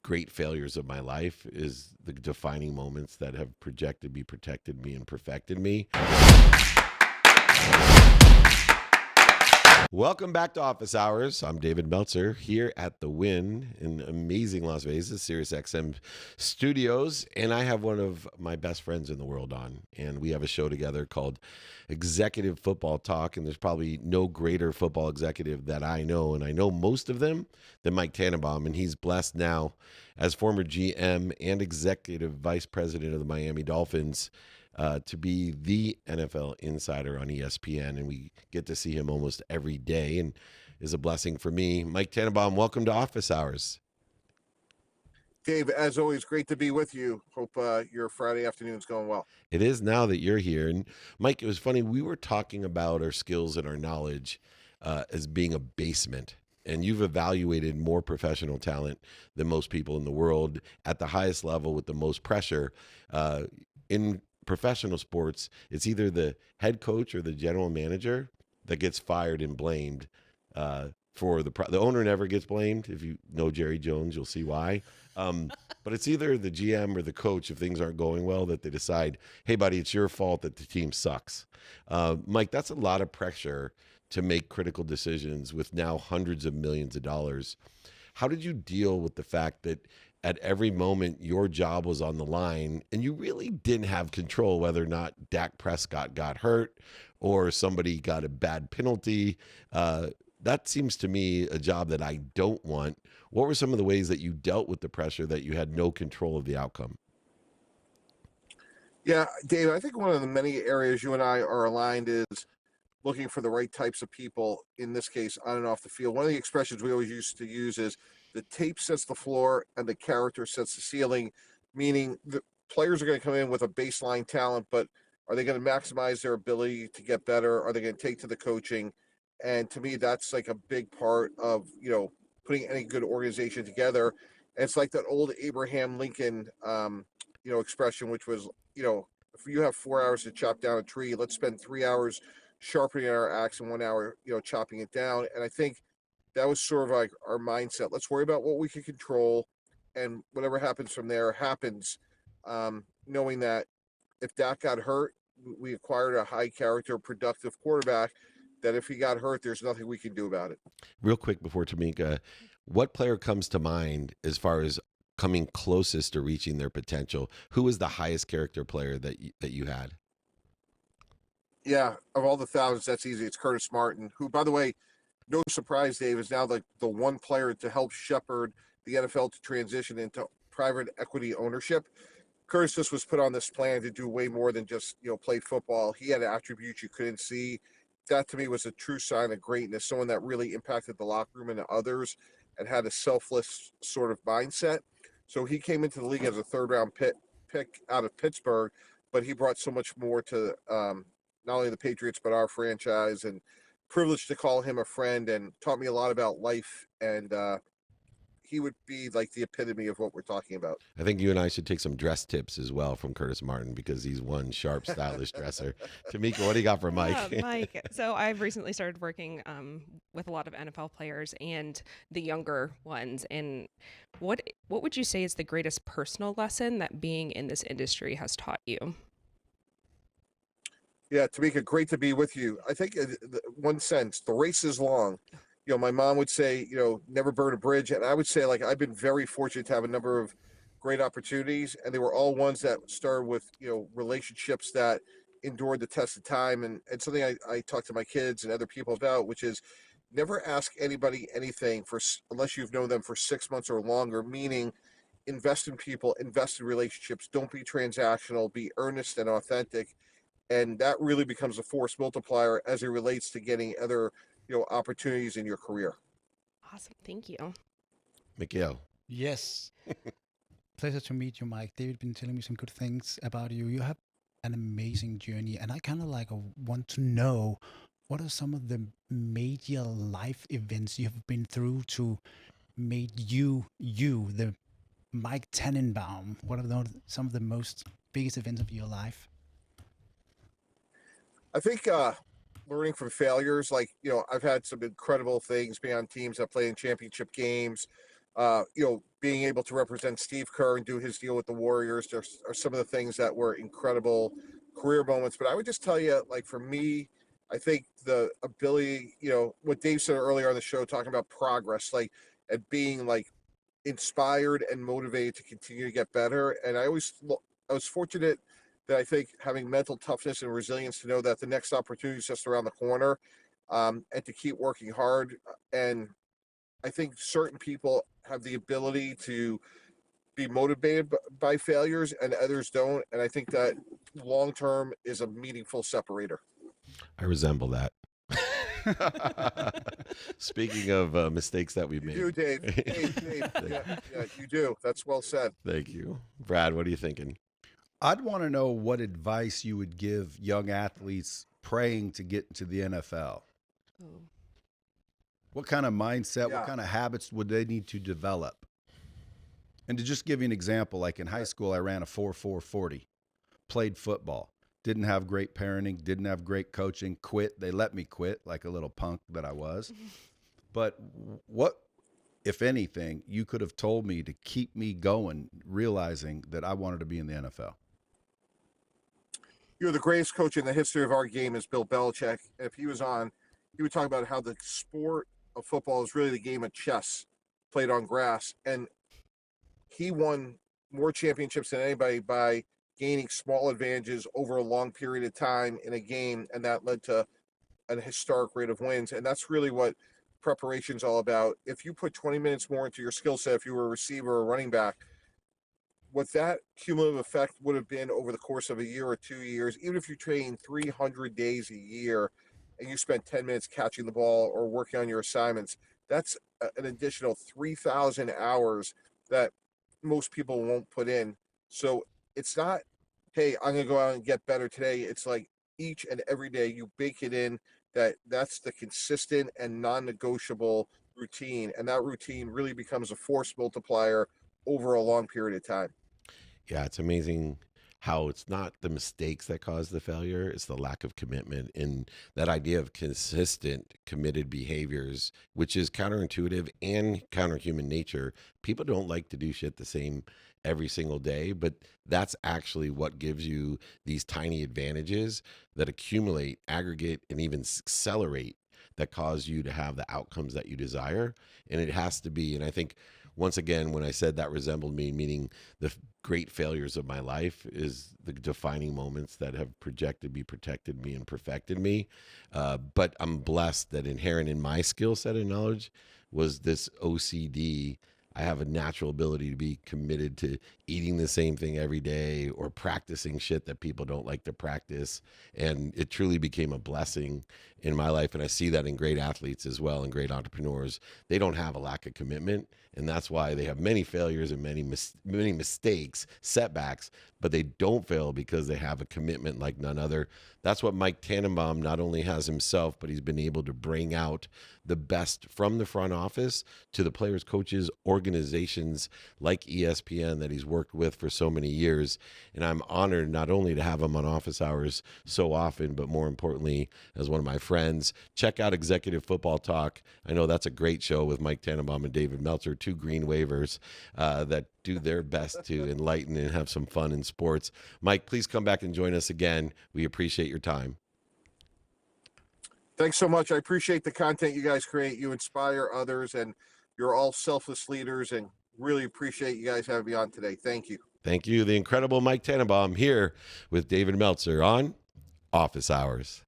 great failures of my life is the defining moments that have projected me, protected me, and perfected me. Welcome back to Office Hours. I'm David Meltzer here at the Wynn in amazing Las Vegas, Sirius XM studios. And I have one of my best friends in the world on. And we have a show together called Executive Football Talk. And there's probably no greater football executive that I know, and I know most of them, than Mike Tannenbaum. And he's blessed now as former GM and executive vice president of the Miami Dolphins to be the NFL insider on ESPN, and we get to see him almost every day, and is a blessing for me. Mike Tannenbaum, welcome to Office Hours. Dave, as always, great to be with you. Hope your Friday afternoon's going well. It is now that you're here. And Mike, it was funny. We were talking about our skills and our knowledge as being a basement. And you've evaluated more professional talent than most people in the world at the highest level with the most pressure. In professional sports, it's either the head coach or the general manager that gets fired and blamed for the owner never gets blamed. If you know Jerry Jones, you'll see why. But it's either the GM or the coach, if things aren't going well, that they decide, hey, buddy, it's your fault that the team sucks. Mike, that's a lot of pressure to make critical decisions with now hundreds of millions of dollars. How did you deal with the fact that at every moment your job was on the line and you really didn't have control whether or not Dak Prescott got hurt or somebody got a bad penalty? That seems to me a job that I don't want. What were some of the ways that you dealt with the pressure that you had no control of the outcome? Yeah, Dave, I think one of the many areas you and I are aligned is looking for the right types of people, in this case, on and off the field. One of the expressions we always used to use is the tape sets the floor and the character sets the ceiling, meaning the players are going to come in with a baseline talent, but are they going to maximize their ability to get better? Are they going to take to the coaching? And to me, that's like a big part of, putting any good organization together. And it's like that old Abraham Lincoln, expression, which was, if you have 4 hours to chop down a tree, let's spend 3 hours sharpening our axe and 1 hour, chopping it down. And I think that was sort of like our mindset. Let's worry about what we can control, and whatever happens from there happens. Knowing that if Dak got hurt, we acquired a high character, productive quarterback. That if he got hurt, there's nothing we can do about it. Real quick before Tamika, what player comes to mind as far as coming closest to reaching their potential? Who was the highest character player that you had? Yeah, of all the thousands, that's easy. It's Curtis Martin, who, by the way, no surprise, Dave, is now the one player to help shepherd the NFL to transition into private equity ownership. Curtis just was put on this plan to do way more than just play football. He had attributes you couldn't see. That to me was a true sign of greatness. Someone that really impacted the locker room and others, and had a selfless sort of mindset. So he came into the league as a third round pick out of Pittsburgh, but he brought so much more to not only the Patriots but our franchise. And privileged to call him a friend, and taught me a lot about life. And he would be like the epitome of what we're talking about. I think you and I should take some dress tips as well from Curtis Martin because he's one sharp, stylish dresser. Tamika, what do you got for Mike? Mike. So I've recently started working with a lot of NFL players and the younger ones. And what would you say is the greatest personal lesson that being in this industry has taught you? Yeah, Tamika, great to be with you. I think one sense, the race is long. My mom would say, never burn a bridge. And I would say, like, I've been very fortunate to have a number of great opportunities, and they were all ones that started with, relationships that endured the test of time. And something I talk to my kids and other people about, which is never ask anybody anything unless you've known them for 6 months or longer, meaning invest in people, invest in relationships, don't be transactional, be earnest and authentic. And that really becomes a force multiplier as it relates to getting other opportunities in your career. Awesome. Thank you. Mikhail. Yes. Pleasure to meet you, Mike. David been telling me some good things about you. You have an amazing journey, and I kind of want to know what are some of the major life events you have been through to made you the Mike Tannenbaum. What are some of the most biggest events of your life? I think learning from failures, like, I've had some incredible things, being on teams that play in championship games, Being able to represent Steve Kerr and do his deal with the Warriors are some of the things that were incredible career moments. But I would just tell you, like, for me, I think the ability, what Dave said earlier on the show, talking about progress, like, and being like inspired and motivated to continue to get better. And I was fortunate that I think having mental toughness and resilience to know that the next opportunity is just around the corner, and to keep working hard. And I think certain people have the ability to be motivated by failures and others don't. And I think that long term is a meaningful separator. I resemble that. Speaking of mistakes that we've made. You do, Dave. Dave. Yeah, you do. That's well said. Thank you. Brad, what are you thinking? I'd want to know what advice you would give young athletes praying to get into the NFL. Oh. What kind of mindset, Yeah. what kind of habits would they need to develop? And to just give you an example, like in high school, I ran a 4.40, played football, didn't have great parenting, didn't have great coaching, quit. They let me quit like a little punk that I was. But what, if anything, you could have told me to keep me going, realizing that I wanted to be in the NFL? The greatest coach in the history of our game is Bill Belichick. If he was on, he would talk about how the sport of football is really the game of chess played on grass. And he won more championships than anybody by gaining small advantages over a long period of time in a game. And that led to an historic rate of wins. And that's really what preparation is all about. If you put 20 minutes more into your skill set, if you were a receiver or running back, what that cumulative effect would have been over the course of a year or 2 years, even if you train 300 days a year and you spend 10 minutes catching the ball or working on your assignments, that's an additional 3,000 hours that most people won't put in. So it's not, hey, I'm going to go out and get better today. It's like each and every day you bake it in, that's the consistent and non-negotiable routine. And that routine really becomes a force multiplier over a long period of time. Yeah, it's amazing how it's not the mistakes that cause the failure, it's the lack of commitment. And that idea of consistent, committed behaviors, which is counterintuitive and counter human nature. People don't like to do shit the same every single day, but that's actually what gives you these tiny advantages that accumulate, aggregate, and even accelerate, that cause you to have the outcomes that you desire. And it has to be, and I think, once again, when I said that resembled me, meaning the great failures of my life is the defining moments that have protected me and perfected me. But I'm blessed that inherent in my skill set and knowledge was this OCD. I have a natural ability to be committed to eating the same thing every day or practicing shit that people don't like to practice. And it truly became a blessing in my life. And I see that in great athletes as well and great entrepreneurs. They don't have a lack of commitment. And that's why they have many failures and many mistakes, setbacks, but they don't fail because they have a commitment like none other. That's what Mike Tannenbaum not only has himself, but he's been able to bring out the best from the front office to the players, coaches, organizations like ESPN that he's worked with for so many years. And I'm honored not only to have him on Office Hours so often, but more importantly, as one of my friends. Check out Executive Football Talk. I know that's a great show with Mike Tannenbaum and David Meltzer, two green waivers that do their best to enlighten and have some fun in sports. Mike, please come back and join us again. We appreciate your time. Thanks so much. I appreciate the content you guys create. You inspire others, and you're all selfless leaders, and really appreciate you guys having me on today. Thank you. Thank you. The incredible Mike Tannenbaum here with David Meltzer on Office Hours.